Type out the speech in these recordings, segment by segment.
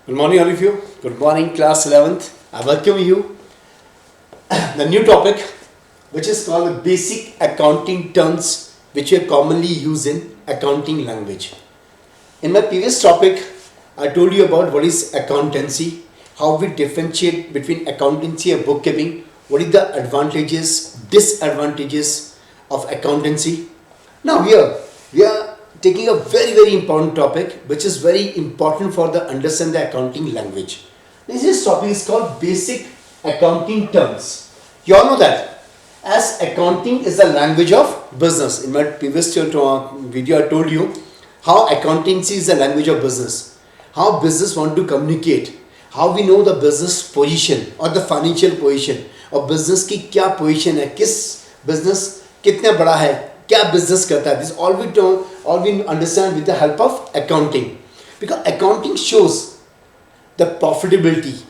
Good morning, all of you. Good morning, class 11th. I welcome you. The new topic, which is called the basic accounting terms, which are commonly used in accounting language. In my previous topic, I told you about what is accountancy, how we differentiate between accountancy and bookkeeping, what is the advantages, disadvantages of accountancy. Now here, we are taking a very important topic which is very important for the understand the accounting language. This topic is called basic accounting terms. You all know that as accounting is the language of business. In my previous video I told you how accountancy is the language of business, how business want to communicate, how we know the business position or the financial position और business की क्या position है, किस business कितना बड़ा है, क्या business करता है. This all we understand with the help of accounting, because accounting shows the profitability,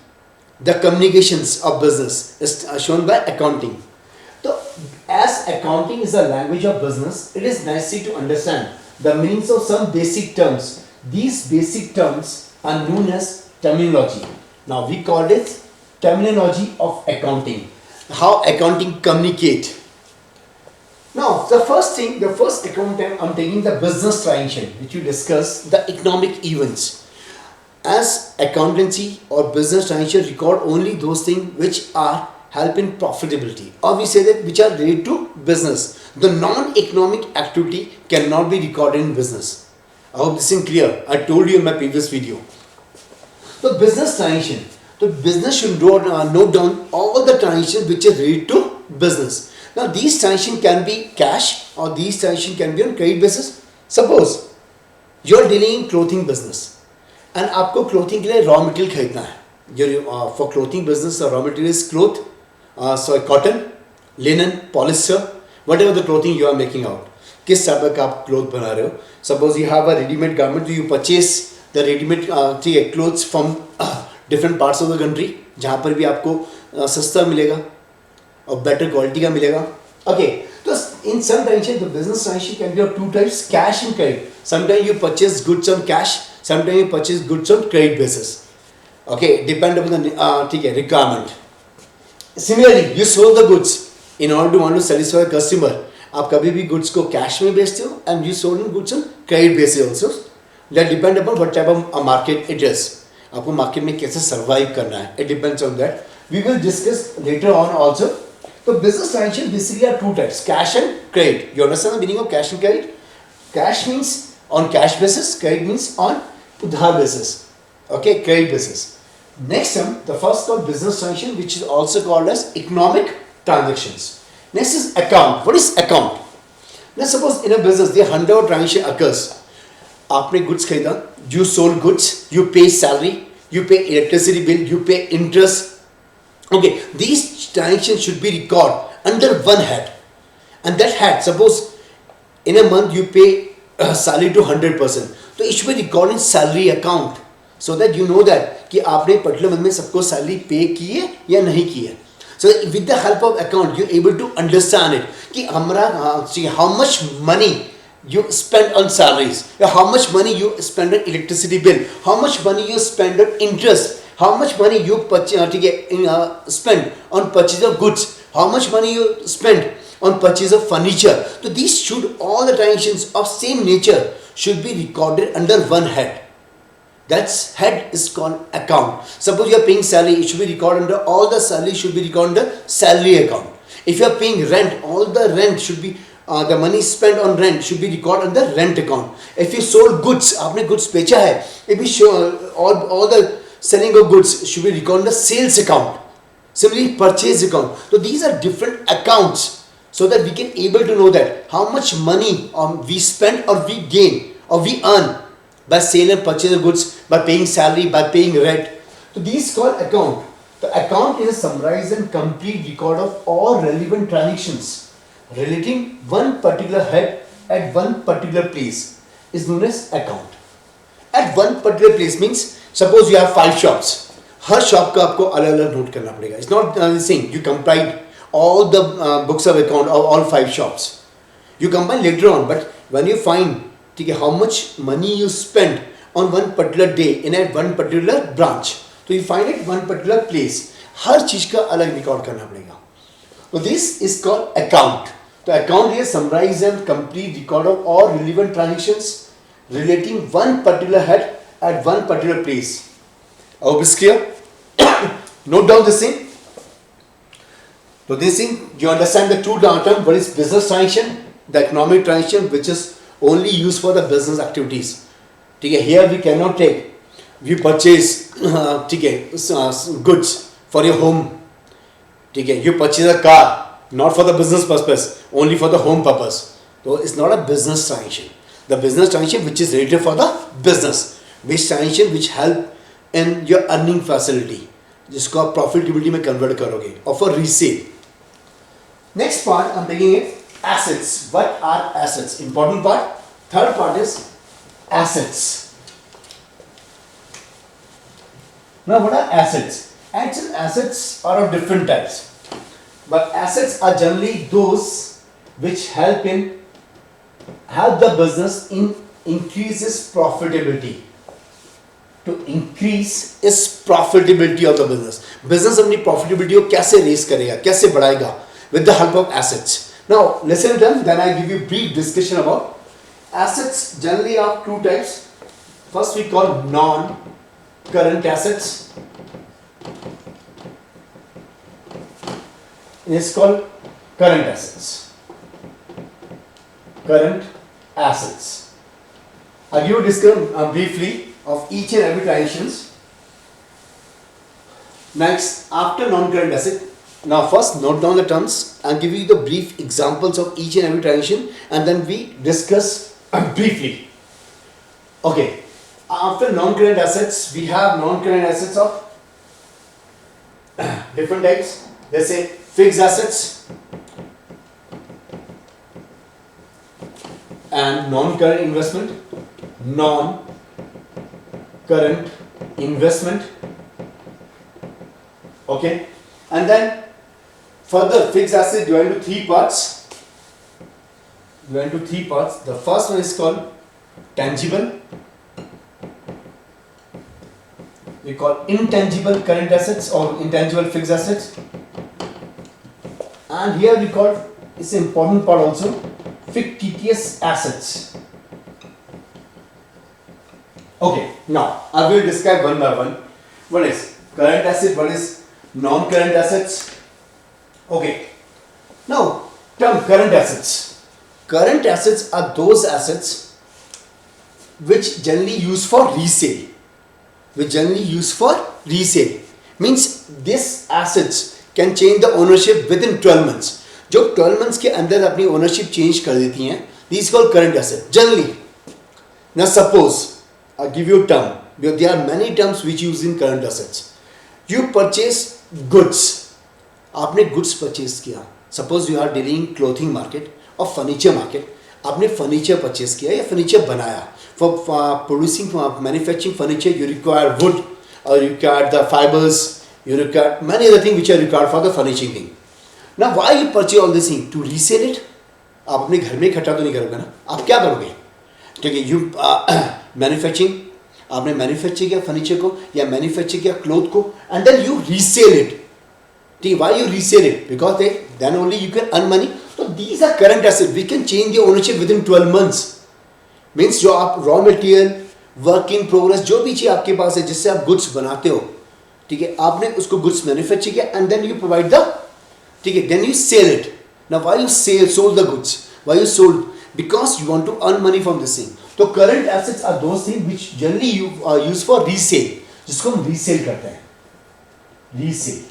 the communications of business is shown by accounting. So as accounting is the language of business, it is necessary to understand the meanings of some basic terms. These basic terms are known as terminology. Now we call it terminology of accounting, how accounting communicate. Now, the first account I'm taking the business transaction, which you discuss the economic events. As accountancy or business transaction record only those things which are help in profitability, or we say that which are related to business. The non-economic activity cannot be recorded in business. I hope this is clear. I told you in my previous video. The business transaction. The business should note down all the transactions which are related to business. Now these transactions can be cash or these transactions can be on credit basis. Suppose you are dealing in clothing business and आपको clothing के लिए raw material खरीदना है. For clothing business, the raw material is cloth, cotton, linen, polyester, whatever the clothing you are making out. किस तरह का आप cloth बना रहे हो? Suppose you have a ready-made garment, so you purchase the ready-made clothes from different parts of the country, जहाँ पर भी आपको सस्ता मिलेगा और better quality का मिलेगा. Okay, so in some transaction, the business transaction can be of two types, cash and credit. Sometimes you purchase goods on cash, sometimes you purchase goods on credit basis. Okay, depend upon the requirement. Similarly, you sold the goods in order to want to satisfy the customer. आप कभी भी goods को cash में बेचते हो and you sold goods on credit basis also. That depend upon what type of market it is. आपको market में कैसे survive करना है. It depends on that. We will discuss later on also. So business transaction basically are two types, cash and credit. You understand the meaning of cash and credit? Cash means on cash basis, credit means on udhar basis. Okay, credit basis. Next term, the first called business transaction, which is also called as economic transactions. Next is account. What is account? Now suppose in a business there 100 transaction occurs. आपने goods खरीदा, you sold goods, you pay salary, you pay electricity bill, you pay interest. Okay, these transactions should be recorded under one head, and that head, suppose in a month you pay salary to 100%, so it should be recorded in salary account, so that you know that कि आपने particular month में सबको salary pay की है या नहीं की है. So with the help of account, you're able to understand it कि हमारा how much money you spend on salaries, how much money you spend on electricity bill, how much money you spend on interest, how much money you spend on purchase of goods, how much money you spend on purchase of furniture. So these should, all the transactions of same nature should be recorded under one head. That head is called account. Suppose you are paying salary, it should be recorded under, all the salary should be recorded under salary account. If you are paying rent, all the rent should be the money spent on rent should be recorded under rent account. If you sold goods, आपने goods बेचा है, it be show all the selling of goods should be recorded under sales account. Similarly, purchase account. So these are different accounts, so that we can able to know that how much money we spend or we gain or we earn by sale and purchase of goods, by paying salary, by paying rent. So these called account. The account is a summarized and complete record of all relevant transactions relating one particular head at one particular place is known as account. At one particular place means suppose you have 5 shops. Her shop का आपको अलग-अलग note करना पड़ेगा. It's not the same. You combine all the books of account of all 5 shops. You combine later on, but when you find how much money you spend on one particular day in a one particular branch. तो you find it one particular place. हर चीज का अलग record करना पड़ेगा. So this is called account. तो account here summarize and complete record of all relevant transactions relating one particular head at one particular place. I hope it's clear. Note down this thing. So this thing you understand the two term. What is business transaction? The economic transaction which is only used for the business activities. ठीक है, here we cannot take. You purchase ठीक है goods for your home. ठीक है, you purchase a car not for the business purpose, only for the home purpose. So it's not a business transaction. The business transaction which is related for the business, which transaction which help in your earning facility, जिसको आप profitability में convert करोगे, or for resale. Next part I'm taking it assets. What are assets? Important part. Third part is assets. Now what are assets? Actual assets are of different types, but assets are generally those which help the business in increases profitability. To increase is profitability of the business. Business अपनी profitability को कैसे raise करेगा, कैसे बढ़ाएगा? With the help of assets. Now listen to them. Then I give you brief discussion about assets. Generally are two types. First we call non-current assets. It's called current assets. Current assets. I'll give you discussion briefly of each and every transactions. Next, after non-current asset. Now first note down the terms and give you the brief examples of each and every transaction, and then we discuss briefly. Okay, after non-current assets we have non-current assets of different types. Let's say fixed assets and non-current investment. Non-current investment. Okay, and then further fixed asset divided into three parts. The first one is called tangible. We call intangible current assets or intangible fixed assets. And here we call, it's an important part also, fictitious assets. Okay, now I will describe one by one. What is current asset? What is non-current assets? Okay, now term current assets. Current assets are those assets which generally used for resale. Means this assets can change the ownership within 12 months. जो 12 months के अंदर अपनी ownership change कर देती हैं, these called current asset. Generally, now suppose I give you a term. There are many terms which use in current assets. You purchase goods. आपने goods purchase किया. Suppose you are dealing clothing market और furniture market. आपने furniture purchase किया या furniture बनाया. For producing manufacturing furniture you require wood और you require the fibres, you require many other thing which are required for the furnishing thing. Now why you purchase all this thing? To resell it. आप अपने घर में इकट्ठा तो नहीं करोगे ना. आप क्या करोगे? ठीक है, यू मैन्युफैक्चरिंग, आपने मैन्युफैक्चर किया फर्नीचर को या मैन्युफैक्चर किया क्लोथ को, and then you resell it. Why you resell it? Because then only you can earn money. So these are current assets. We can change the ownership within 12 months. Means जो आप raw material, work in progress, जो भी चीज़ आपके पास है जिससे आप goods बनाते हो, ठीक है, आपने उसको goods manufacture किया and then you provide the, ठीक है, then you sell it. Now why you sold the goods? Why you sold? Because you want to earn money from this thing. तो current assets are those things which generally you use for resale, जिसको हम resale करते हैं. Resale.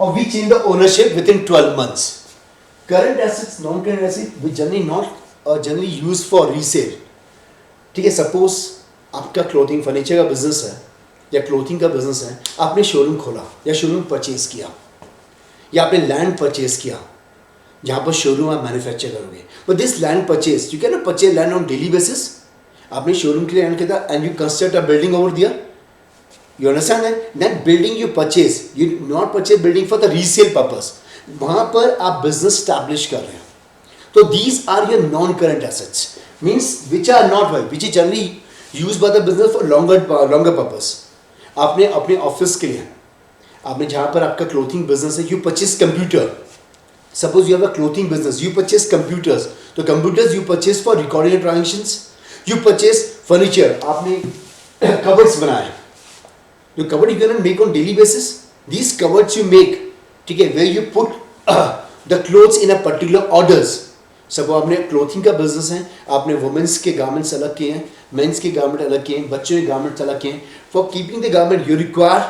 Or we change the ownership within 12 months. Current assets, non-current assets, we generally used for resale. ठीक है, suppose आपका clothing furniture का business है या क्लोथिंग का बिजनेस है, आपने शोरूम खोला या शोरूम परचेज किया या आपने लैंड परचेज किया जहाँ पर शोरूम आप मैन्युफैक्चर करोगे. But this land purchase you can not purchase land on daily basis. आपने शोरूम के लिए लैंड किया and you construct a building over their. You understand that? That building you purchase, you not purchase building for the resale purpose. वहाँ पर आप business establish कर रहे हैं. So these are your non-current assets. Means which are not well, which is generally use by the business for longer purpose. आपने अपने office के लिए, आपने जहाँ पर आपका क्लोथिंग बिजनेस है, you purchase computer. Suppose you have a clothing business, you purchase computers. तो computers you purchase for recording transactions. You purchase furniture, आपने कवर्स बनाए. जो cupboard you can make on daily basis, these cupboards you make, ठीक है, where you put the clothes in a particular orders. सब आपने clothing का business है, आपने वुमेन्स के गारमेंट्स अलग किए हैं, मेंस के गारमेंट अलग किए हैं, बच्चों के गारमेंट्स अलग किए हैं. For keeping the garment you require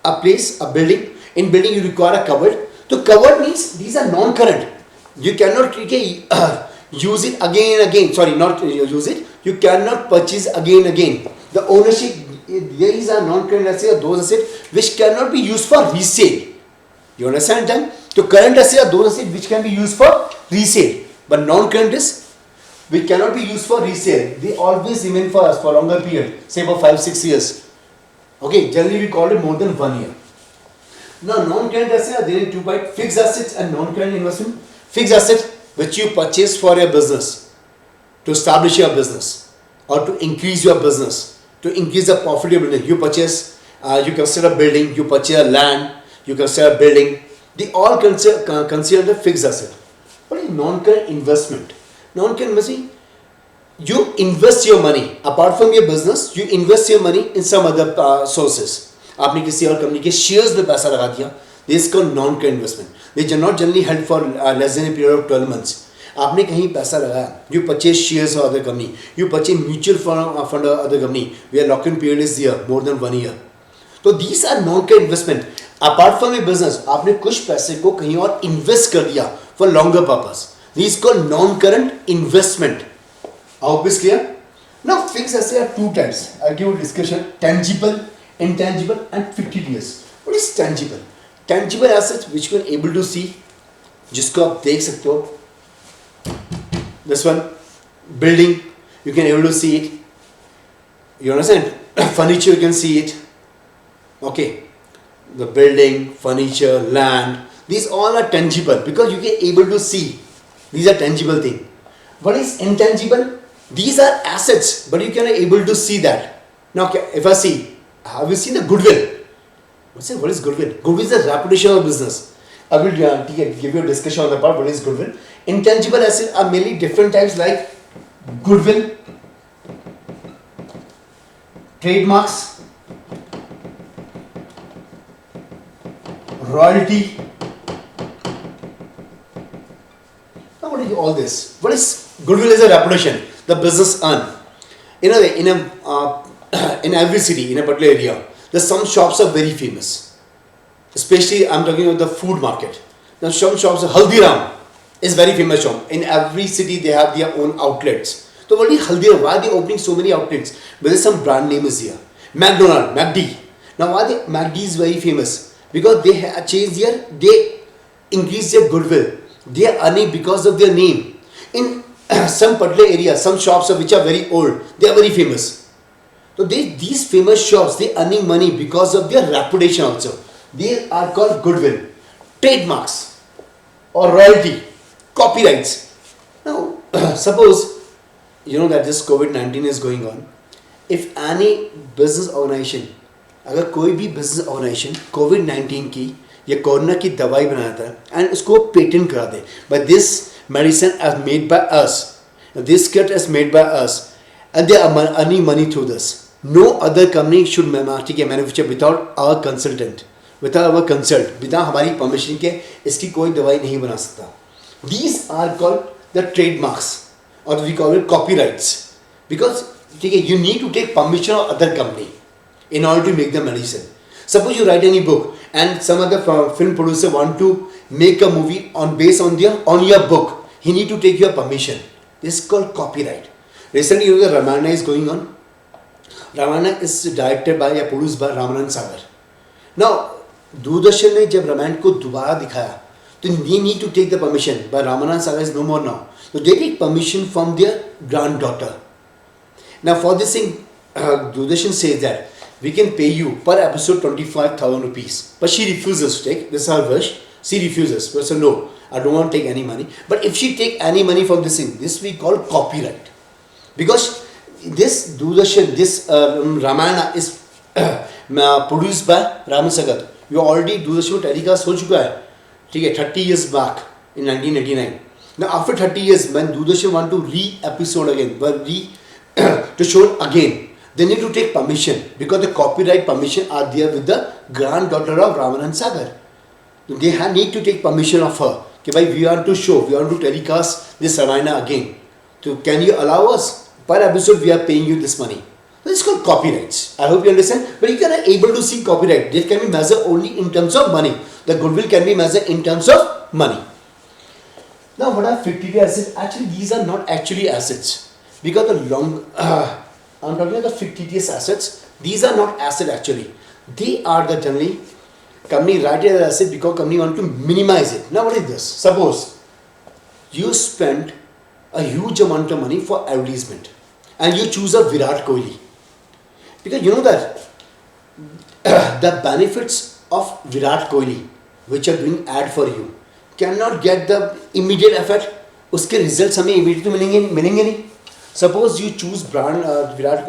a place, a building. In building you require a cupboard. तो cupboard means these are non current. You cannot use it again and again. Sorry, not use it. You cannot purchase again and again. The ownership, these are non-current assets, or those assets which cannot be used for resale. You understand them? So current assets are those assets which can be used for resale, but non-current is which cannot be used for resale. They always remain for us for longer period, say for 5-6 years. Okay, generally we call it more than 1 year. Now non-current assets are there in two parts: fixed assets and non-current investment. Fixed asset which you purchase for your business, to establish your business or to increase your business, to increase the profitability. You purchase, you consider building, you purchase land, you consider building. They all consider the fixed asset. What is non-current investment? Non-current investment, you invest your money apart from your business. You invest your money in some other sources. आपने किसी और company के shares में पैसा लगा दिया. This is called non-current investment. They are not generally held for less than a period of 12 months. आपने कहीं पैसा लगाया, you purchase shares of other company, you purchase mutual fund of other company, where lock-in period is there more than 1 year. So these are non-current investment. Apart from a business, आपने कुछ पैसे को कहीं और invest कर दिया for longer purpose. These are called non-current investment. I hope it's clear. Now fixed assets are two types. I'll give you a discussion: tangible, intangible, and fictitious. What is tangible? Tangible assets which you are able to see, जिसको आप देख सकते हो. This one, building, you can able to see it. You understand? Furniture, you can see it. Okay, the building, furniture, land, these all are tangible because you can able to see. These are tangible thing. What is intangible? These are assets, but you can able to see that. Now, if I see, have you seen the goodwill? What is goodwill? Goodwill is the reputation of business. I will give you a discussion on the part what is goodwill. Intangible assets are mainly different types like goodwill, trademarks, royalty. Now what is all this? What is goodwill? Is a reputation the business earn. In every city, in a particular area, some shops are very famous. Especially I'm talking about the food market. Now some shops, Haldiram is very famous shop. In every city they have their own outlets. So what is Haldiram? Why are they opening so many outlets? Because some brand name is here. McDonald, McD. Now why McD is very famous? Because they have changed they increase their goodwill. They are earning because of their name. In some particular area, some shops which are very old, they are very famous. So these famous shops, they earning money because of their reputation also. They are called goodwill, trademarks, or royalty, copyrights. Now, suppose you know that this COVID-19 is going on. If any business organization, अगर कोई भी business organization COVID-19 की या corona की दवाई बनाता है and उसको पेटेंट करा दे, but this medicine is made by us, this kit is made by us, and they are earning money through this. No other company should manufacture without our consultant, without our consult, without हमारी permission के इसकी कोई दवाई नहीं बना सकता. These are called the trademarks, or we call it copyrights, because you need to take permission of other company in order to make the medicine. Suppose you write any book and some other film producer want to make a movie based on your book, he need to take your permission. This is called copyright. Recently, you know, the Ramayana is going on. Ramayana is directed by या produced by Ramanand Sagar. Now, Doordarshan ने जब रामायण को दोबारा दिखाया, तो they need to take the permission, but Ramanand Sagar is no more now. So they take permission from their granddaughter. Now for this thing, Doordarshan says that we can pay you per episode 25,000 rupees. But she refuses to take. This is her wish. She refuses. But so no, I don't want to take any money. But if she take any money from this thing, this we call copyright. Because this Doordarshan, this Ramayana is produced by Raman Sagar. You already Doordarshan telecast हो चुका है, ठीक है, 30 years back in 1989. Now after 30 years, when Doordarshan want to re-episode again, to show it again, they need to take permission because the copyright permission are there with the granddaughter of Ramanand Sagar. They need to take permission of her. कि भाई we want to show, we want to telecast this Ramayana again. So can you allow us? Per episode we are paying you this money. So it's called copyrights. I hope you understand. But you are able to see copyright. This can be measured only in terms of money. The goodwill can be measured in terms of money. Now what are fictitious assets? Actually these are not actually assets. Because I'm talking about the fictitious assets. These are not assets actually. They are the generally company write it as asset because company want to minimize it. Now what is this? Suppose you spend a huge amount of money for advertisement and you choose a Virat Kohli. Because you know that the benefits of Virat Kohli which are doing ad for you cannot get the immediate effect. उसके results हमें immediately मिलेंगे नहीं. Suppose you choose Virat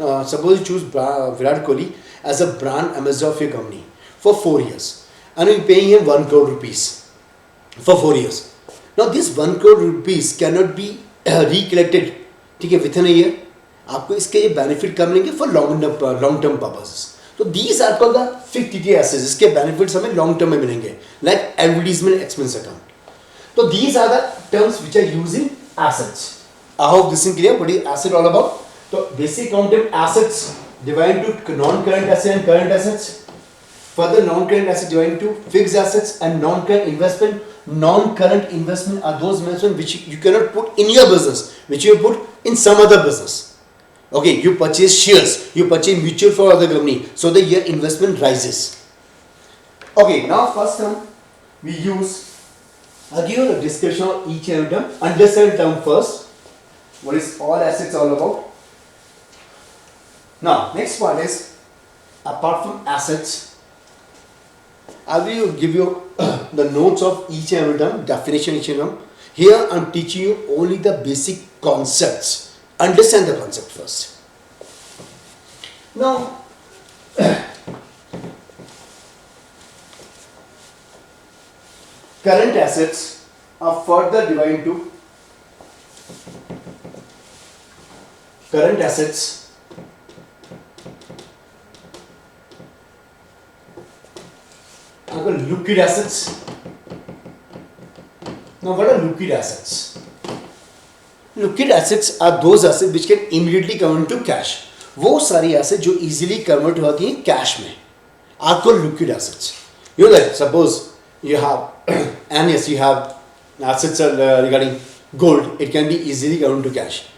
Kohli as a brand ambassador of your company for 4 years and you're paying him 1 crore rupees for 4 years. Now this 1 crore rupees cannot be recollected, ठीक है, within a year. आपको इसके ये benefit कम मिलेंगे for long term purposes. So these are called the fictitious assets. इसके benefits हमें long term में मिलेंगे, like advertisement expense account. So these are the terms which are used in assets. I hope this is clear. What is asset all about? So basic accounting assets divided into non-current assets and current assets. Further, non-current assets divided into fixed assets and non-current investment. Non-current investment are those investments which you cannot put in your business, which you put in some other business. Okay, you purchase shares, you purchase mutual for other company, so that your investment rises. Okay, now first term we use. I'll give you the description of each and every term. Understand term first. What is all assets all about? Now, next part is, apart from assets, I will give you the notes of each and every term, definition each and every term. Here I am teaching you only the basic concepts. Understand the concept first. Now, current assets are further divided into current assets are called liquid assets. Now what are liquid assets? Liquid assets are those assets which can immediately convert into cash. वो सारी assets जो easily convert होती हैं cash में are called liquid assets. You know that suppose you have and yes you have assets regarding gold, it can be easily converted to cash.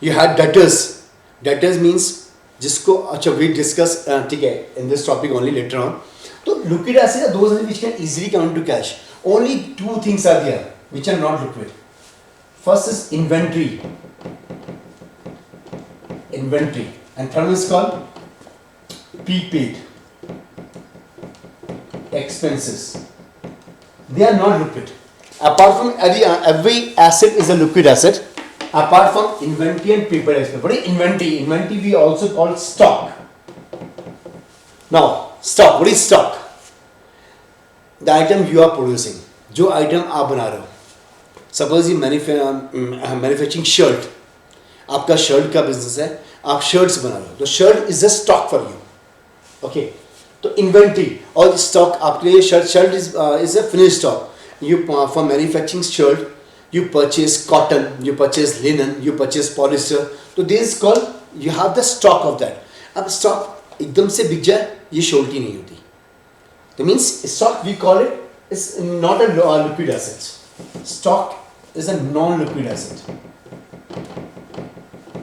You had debtors. Debtors means जिसको अच्छा we discuss ठीक है in this topic only later on. So liquid assets are those which can easily convert to cash. Only two things are there which are not liquid. First is inventory. Inventory, and third is called prepaid expenses. They are not liquid. Apart from every asset is a liquid asset. Apart from inventory and prepaid expense. What is inventory? Inventory we also call stock. Now, stock. What is stock? The item you are producing. जो item आप बना रहे हो. Suppose you manufacturing shirt. आपका shirt का business है, आप shirts बना रहे हो, तो shirt is a stock for you. Okay, तो इन्वेंट्री और स्टॉक आपके लिए shirt is a finish stock. You for manufacturing shirt, you purchase cotton, you purchase linen, you purchase polyester. So this is called you have the stock of that. अब stock एकदम से बिक जाए ये surety नहीं होती. That means stock we call it is not a liquid asset. Stock is a non-liquid asset.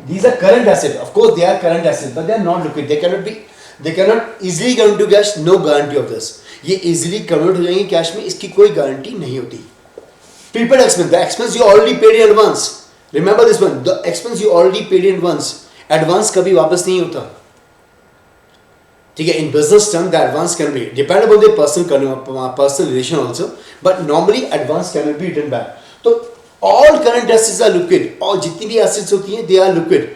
These are current assets. Of course, they are current assets, but they are not liquid. They cannot easily convert to cash. No guarantee of this. ये easily convert हो जाएंगे cash में, इसकी कोई guarantee नहीं होती. Prepaid expense, the expense you already paid in advance. Remember this one. The expense you already paid in advance. Advance कभी वापस नहीं होता. ठीक है, in business term the advance can be depend upon the personal relation also, but normally advance cannot be written back. तो all current assets are liquid. और जितनी भी assets होती हैं they are liquid.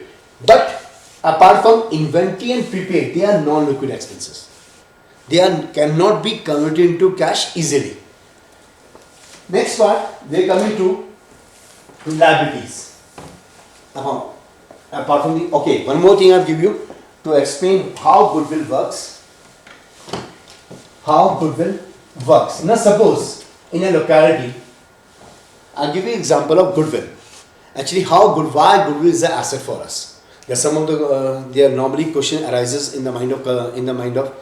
But apart from inventory and prepaid, they are non-liquid expenses. Cannot be converted into cash easily. Next part, they are coming to liabilities. Apart from the, okay, one more thing I'll give you to explain how goodwill works. Now suppose in a locality, I'll give you an example of goodwill. Actually, why goodwill is an asset for us. There's some of the there normally question arises in the mind of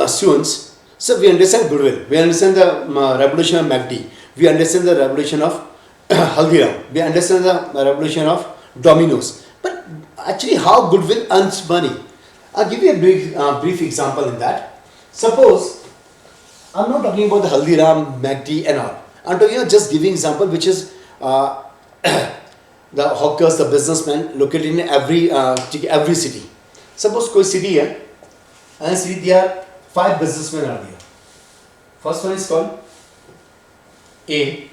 students. So we understand goodwill. We understand the revolution of MACD. We understand the revolution of Haldiram. We understand the revolution of Domino's. But actually, how goodwill earns money? I'll give you a brief example in that. Suppose I'm not talking about the Haldiram, MACD and all. I'm talking about just giving example, which is the hawkers, the businessmen located in every city. Suppose कोई city है, and city there are 5 businessmen are there. First one is called A.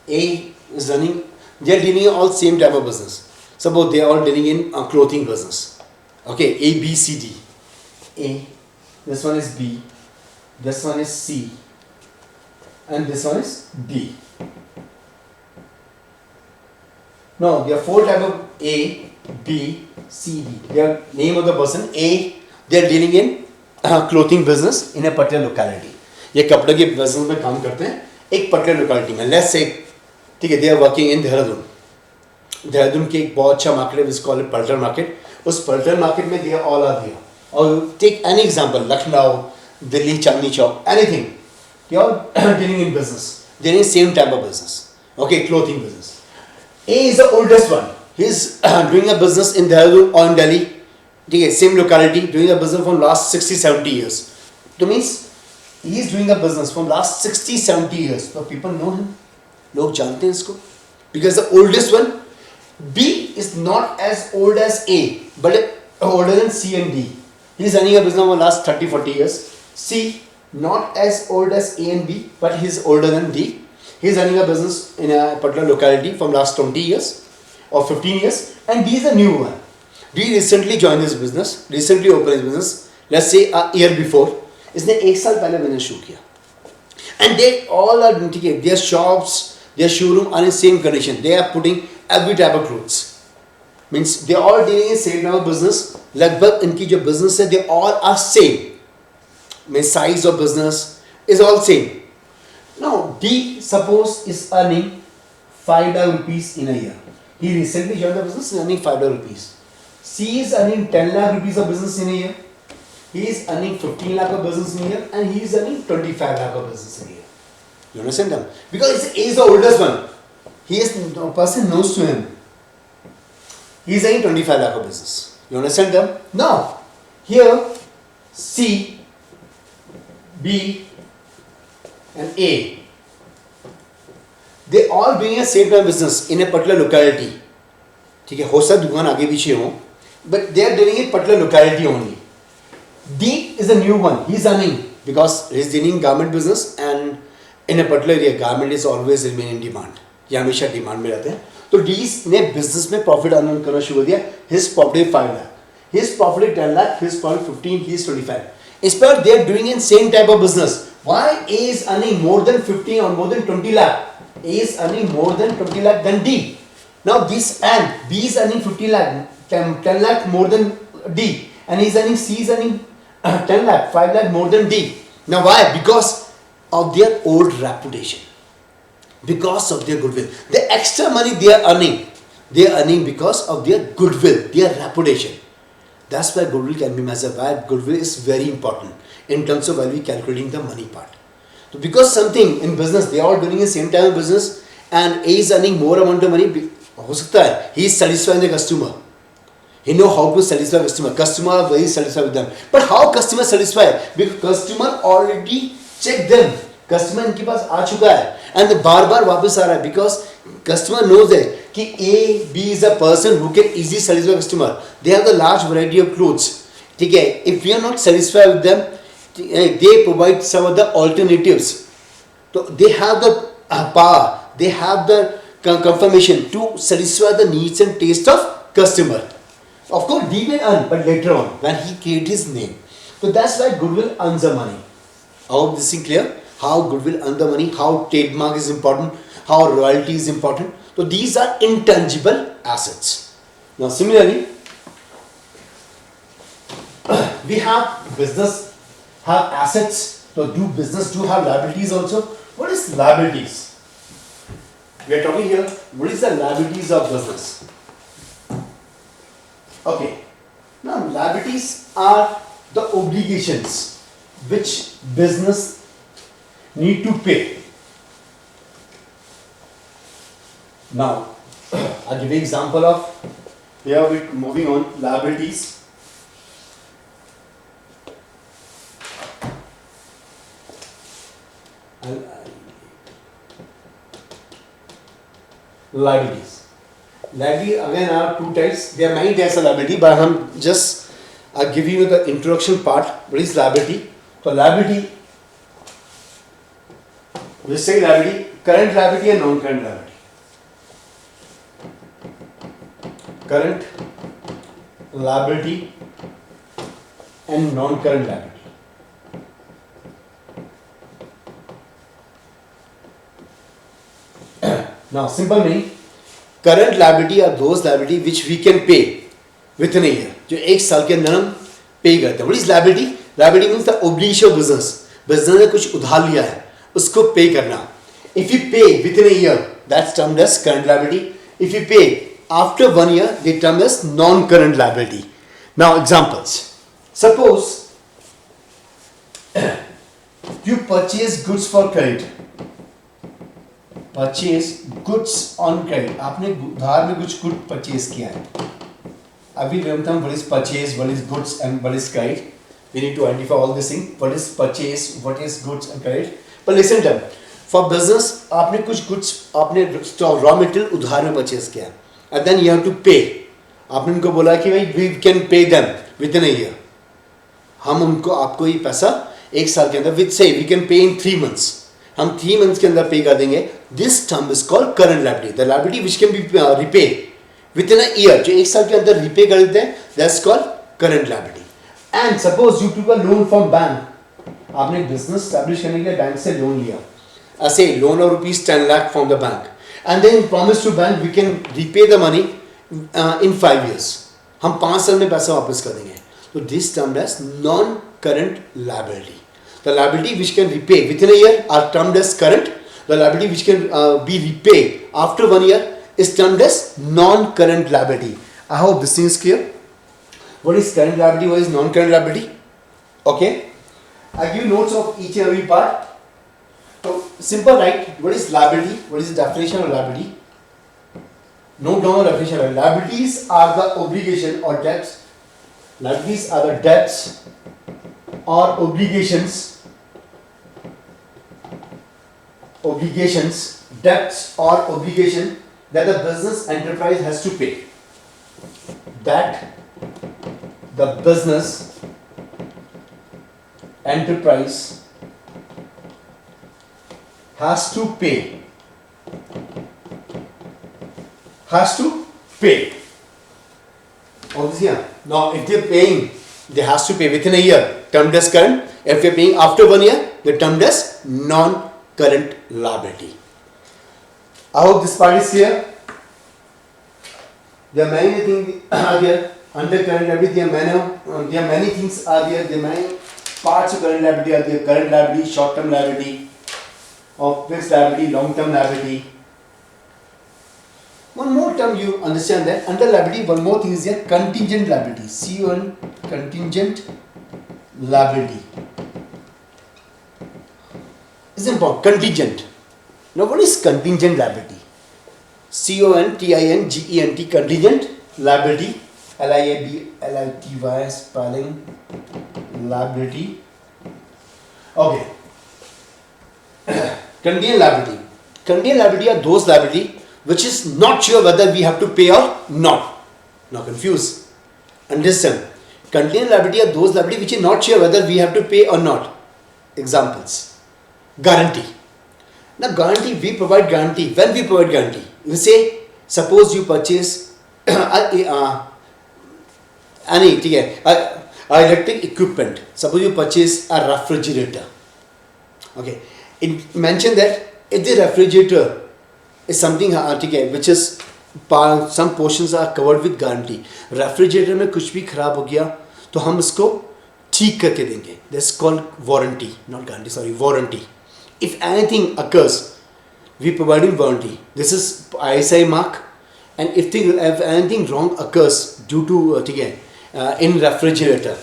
A is running. They are dealing in all same type of business. Suppose they are all dealing in clothing business. Okay, A, B, C, D. A. This one is B. This one is C. And this one is D. No, there are 4 type of A, B, C, D. Their name of the person. A, they are dealing in clothing business in a particular locality. ये कपड़े के business में काम करते हैं एक particular locality में. Let's say ठीक है, they are working in Dehradun. Dehradun के एक बहुत अच्छा मार्केट है विच कॉल्ड पल्टन मार्केट. उस पल्टन मार्केट में दे ऑल आर देयर. और take any example, Lucknow, Delhi, Chandni Chowk, anything, they are dealing in business. They are in same type of business. Okay, clothing business. A is the oldest one. He is doing a business in Dehradun or in Delhi. Okay, same locality, doing a business from last 60-70 years. That means he is doing a business from last 60-70 years. So people know him. लोग जानते हैं इसको. Because the oldest one, B is not as old as A, but older than C and D. He is running a business for last 30-40 years. C, not as old as A and B, but he is older than D. He is running a business in a particular locality from last 20 years or 15 years, and D is a new one. D recently joined this business, recently opened his business, let's say a year before. इसने 1 साल पहले business शुरू किया. And they all are, their shops, their showroom are in same condition. They are putting every type of clothes. Means they are all dealing in same type of business. लगभग इनकी जो business है, they all are same. Means size of business is all same. Now D, suppose, is earning 5 lakh rupees in a year. He recently joined the business, earning 5 lakh rupees. C is earning 10 lakh rupees of business in a year. He is earning 15 lakh of business in a year, and he is earning 25 lakh of business in a year. You understand them? Because he is the oldest one. He is the person knows to him. He is earning 25 lakh of business. You understand them? Now, here C, B, and A, they all doing a same time business in a particular locality. ठीक है, हो सकता दुकान आगे पीछे हो, but they are doing it particular locality only. D is a new one. He is earning because he is dealing garment business, and in a particular area, garment is always remain in demand. ये हमेशा demand में रहते हैं. तो D ने business में profit earn करना शुरू कर दिया. His profit 5 lakh, his profit 10 lakh, his profit 15, he is 25. It's but they are doing in same type of business. Why A is earning more than 15 or more than 20 lakh? A is earning more than 20 lakh than D. Now this, and B is earning 50 lakh, 10 lakh more than D, and he is earning, C is earning 10 lakh, 5 lakh more than D. Now why? Because of their old reputation, because of their goodwill. The extra money they are earning because of their goodwill, their reputation. That's why goodwill can be measured. Why goodwill is very important in terms of while we calculating the money part. So because something in business, they are all doing the same time of business, and A is earning more amount of money. हो सकता है he is satisfying the customer. He know how to satisfy customer. Customer are very satisfied with them. But how customer satisfy? Because customer already check them. Customer इनके पास आ चुका है, and बार बार वापस आ रहा है because customer knows that कि A, B is a person who can easily satisfy customer. They have the large variety of clothes. ठीक है, if we are not satisfied with them, they provide some of the alternatives. So they have the power, they have the confirmation to satisfy the needs and taste of customer. Of course, D will earn, but later on when he create his name. So that's why goodwill earns the money. I hope this is clear. How goodwill earn the money, how trademark is important, how royalty is important. So these are intangible assets. Now similarly, we have business have assets. So do business do have liabilities also? What is liabilities? We are talking here. What is the liabilities of business? Okay. Now liabilities are the obligations which business need to pay. Now, I'll give you an example of here we're moving on liabilities. Liabilities. Liability again are two types. There are many types of liability, but I'm just I'll give you the introduction part. What is liability? So liability, we say liability, current liability and non-current liability. Current liability and non-current liability. Now, simple meaning, current liability are those liability which we can pay within a year. जो एक साल के अंदर हम पे करते हैं. What is liability? Liability means the obligation of business. Business ने कुछ उधार लिया है, उसको पे करना. If you pay within a year, that's termed as current liability. If you pay after 1 year, they term as non-current liability. Now, examples. Suppose you purchase goods for credit. Purchase goods on credit. आपने उधार में कुछ good purchase किया है. अभी हम what is purchase, what is goods and what is credit. We need to identify all these things. What is purchase, what is goods and credit. But listen to them. For business, आपने कुछ goods, आपने raw material उधार में purchase किया है. And then you have to pay. आपने उनको बोला कि भाई we can pay them within a year. हम उनको आपको ये पैसा एक साल के अंदर with say we can pay in 3 months. हम 3 months के अंदर पे कर देंगे. This term is called current liability. The liability which can be repaid within a year. जो एक साल के अंदर repay कर देते हैं, that's called current liability. And suppose you took a loan from bank. आपने business establish करने के लिए बैंक से loan लिया. Say loan of rupees 10 lakh from the bank. And then promise to bank we can repay the money in 5 years. हम 5 साल में पैसा वापस कर देंगे. So this termed as non-current liability. The liability which can repay within a year are termed as current. The liability which can be repaid after 1 year is termed as non-current liability. I hope this thing is clear. What is current liability? What is non-current liability? Okay. I give notes of each and every part. So simple, right? What is liability? What is the definition of liability? Note down the definition of liabilities are the obligation or debts. Liabilities are the debts or obligations, debts or obligation that the business enterprise has to pay. That the business enterprise has to pay. Obviously, now if they're paying, they has to pay within a year, termed as current. If you're paying after 1 year, they're termed as non-current liability. I hope this part is clear. There are many things are there under current liability. There are many things are there. There are many parts of current liability are there. Current liability, short-term liability, of fixed liability, long-term liability. One more term you understand that under liability, one more thing is there, contingent liability. C-O-N, contingent liability. It's important. Contingent. Now, what is contingent liability? C-O-N-T-I-N-G-E-N-T, contingent liability. L-I-A-B-L-I-T-Y, spelling liability. Okay. Contingent liability. Contingent liability are those liability which is not sure whether we have to pay or not. Now confused. Understand. Contingent liability are those liability which is not sure whether we have to pay or not. Examples. Guarantee. Now guarantee, we provide guarantee. When we provide guarantee, we say, suppose you purchase नहीं ठीक है, electric equipment. Suppose you purchase a refrigerator. Okay, it mentioned that if the refrigerator is something ठीक है which is some portions are covered with guarantee. Refrigerator में कुछ भी खराब हो गया तो हम इसको ठीक करके देंगे. That's called warranty, not guarantee. Sorry, warranty. If anything occurs, we provide in warranty. This is ISI mark. And if anything wrong occurs due to ठीक है in refrigerator,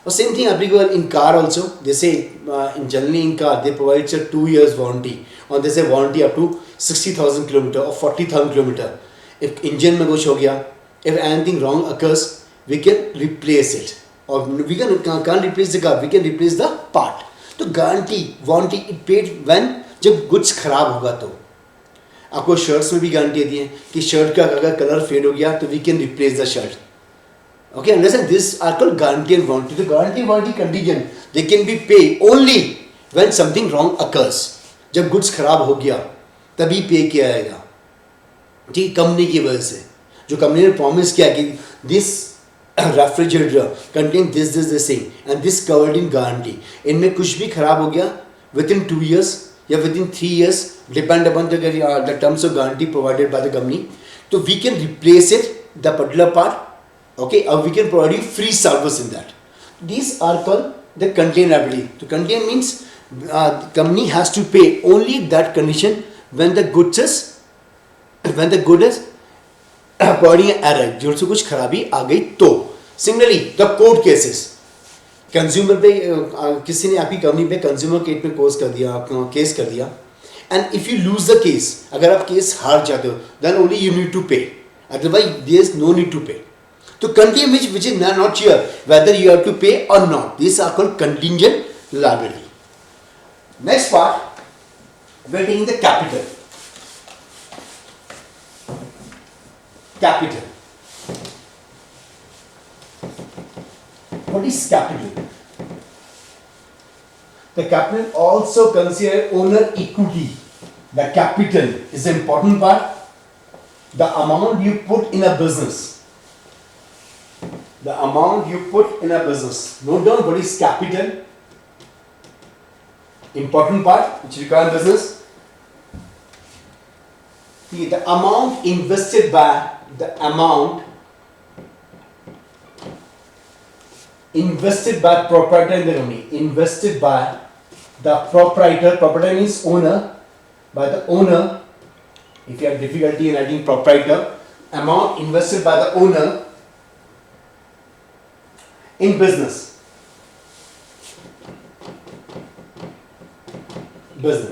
or same thing applicable in car also. They say in generally in car they provide a 2 years warranty, or they say warranty up to 60,000 kilometer or 40,000 kilometer. If engine में कुछ हो गया, if anything wrong occurs, we can replace it, or we can't replace the car, we can replace the part. तो guarantee warranty it paid when जब goods खराब होगा. तो आपको शर्ट्स में भी गारंटी दी है कि शर्ट का अगर कलर फेड हो गया तो we can replace the shirt. Okay, understand this are called guarantee and warranty. The guarantee warranty contingent they can be paid only when something wrong occurs. जब गुड्स खराब हो गया तभी पे किया जाएगा. ठीक, कंपनी की वजह से जो कंपनी ने प्रॉमिस किया कि this refrigerator contain this thing and this cupboard in guarantee. इनमें कुछ भी खराब हो गया विद इन 2 years या within 3 years depend upon the terms of guarantee provided by the company. तो we can replace it the particular part. Okay, or we can provide you free service in that. These are called the contain liability. To contain means the company has to pay only that condition when the good is providing an error. जो से कुछ खराबी आ गई तो. Similarly, the court cases. Consumer पे किसी ने आपकी कंपनी पे कंज्यूमर केस कर दिया, and if you lose the case, अगर आप केस हार जाते हो, then only you need to pay. Otherwise, there is no need to pay. To contingent which is not sure whether you have to pay or not. These are called contingent liability. Next part, we are taking the capital. Capital. What is capital? The capital also consider owner equity. The capital is the important part. The amount you put in a business. The amount you put in a business. Note down what is capital. Important part which requires business. The amount invested by proprietor in the company. Invested by the proprietor. Proprietor means owner. By the owner. If you have difficulty in writing proprietor, amount invested by the owner in business.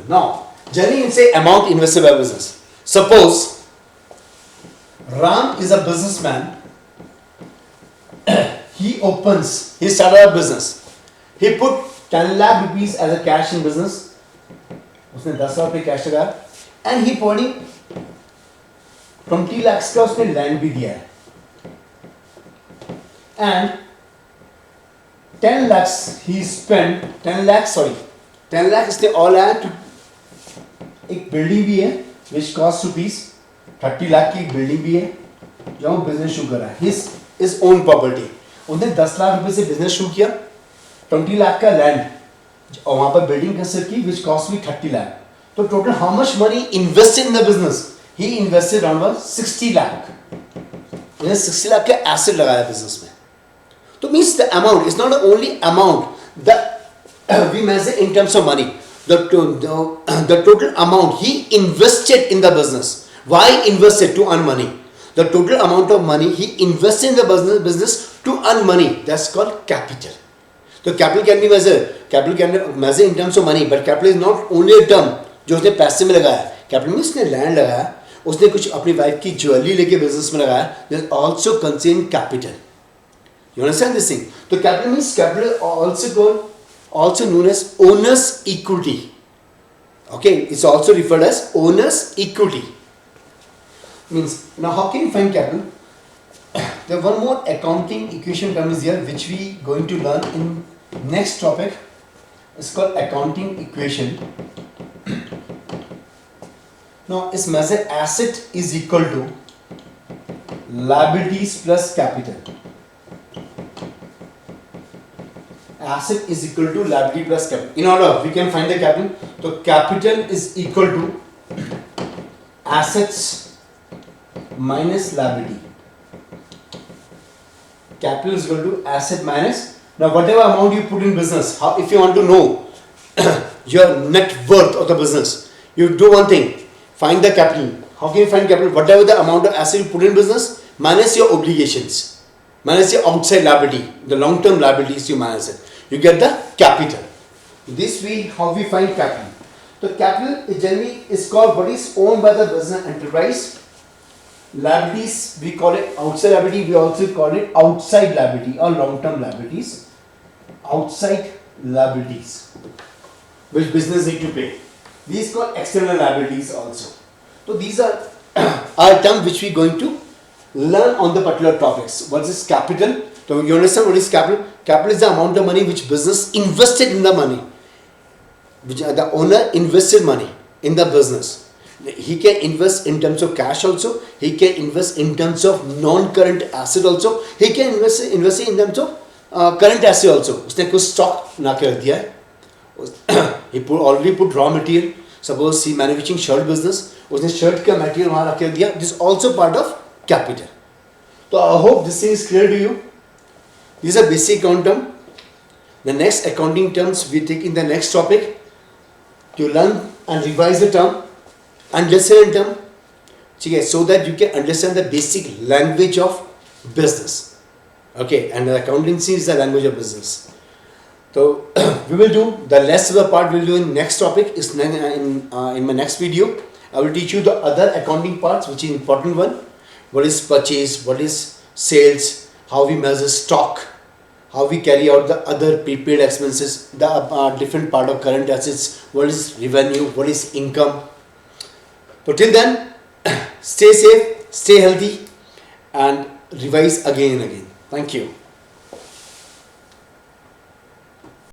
Now, generally you say amount invested by business. Suppose Ram is a businessman. He started a business. He put 10 lakh rupees as a cash in business. उसने 10 लाख रुपए cash लगाया, and he putting 20 lakhs का उसने land भी दिया है, and 10 lakhs he spent 10 lakhs इसने all आया to एक बिल्डिंग भी है which cost rupees 30 लाख की बिल्डिंग भी है जो वो बिजनेस शुरू कर रहा है. his own property. उसने 10 लाख रुपए से बिजनेस शुरू किया, 20 लाख का लैंड और वहां पर बिल्डिंग कंस्ट्रक्ट की which cost me 30 लाख. तो total how much money invested in the business? He invested around 60 lakh. उसने 60 लाख का एसेट लगाया बिजनेस में. So means the amount is not only amount that we measure in terms of money. The total amount he invested in the business. Why invested? To earn money. The total amount of money he invested in the business to earn money. That's called capital. So capital can be measured. Capital can be measured in terms of money. But capital is not only a term जो उसने पैसे में लगाया. Capital means उसने land लगाया, उसने कुछ अपनी वाइफ की ज्वेलरी लेके बिजनेस में लगाया. That also contain capital. You understand this thing? So capital means capital also known as owner's equity. Okay, it's also referred as owner's equity. Means now how can you find capital? There one more accounting equation term is here which we going to learn in next topic. It's called accounting equation. Now it's measured asset is equal to liabilities plus capital. asset is equal to liability plus capital. In order, we can find the capital. So capital is equal to assets minus liability. Capital is equal to asset minus. Now whatever amount you put in business, how, if you want to know your net worth of the business, you do one thing, find the capital. How can you find capital? Whatever the amount of asset you put in business minus your obligations, minus your outside liability, the long term liabilities you manage it, you get the capital. This way how we find capital. The capital is generally is called what is owned by the business enterprise. Liabilities, we call it outside liability, we also call it outside liability or long term liabilities. Outside liabilities which business need to pay. These called external liabilities also. So these are terms which we are going to learn on the particular topics. What is capital? So you understand what is capital? Capital is the amount of money which business invested in the money. Which the owner invested money in the business. He can invest in terms of cash also. He can invest in terms of non-current asset also. He can invest in terms of current asset also. उसने कुछ stock ना कर दिया है. He already put raw material. Suppose he manufacturing shirt business. उसने shirt का material वहाँ रख दिया. This is also part of capital. So I hope this thing is clear to you. These are basic account term. The next accounting terms we take in the next topic. To learn and revise the term and listen in term, so that you can understand the basic language of business. Okay, and the accountancy is the language of business. So we will do the rest of the part. We'll do in next topic. Is in my next video. I will teach you the other accounting parts, which is important one. What is purchase? What is sales? How we measure stock? How we carry out the other prepaid expenses, the different part of current assets, what is revenue, what is income. So till then, stay safe, stay healthy and revise again and again. Thank you.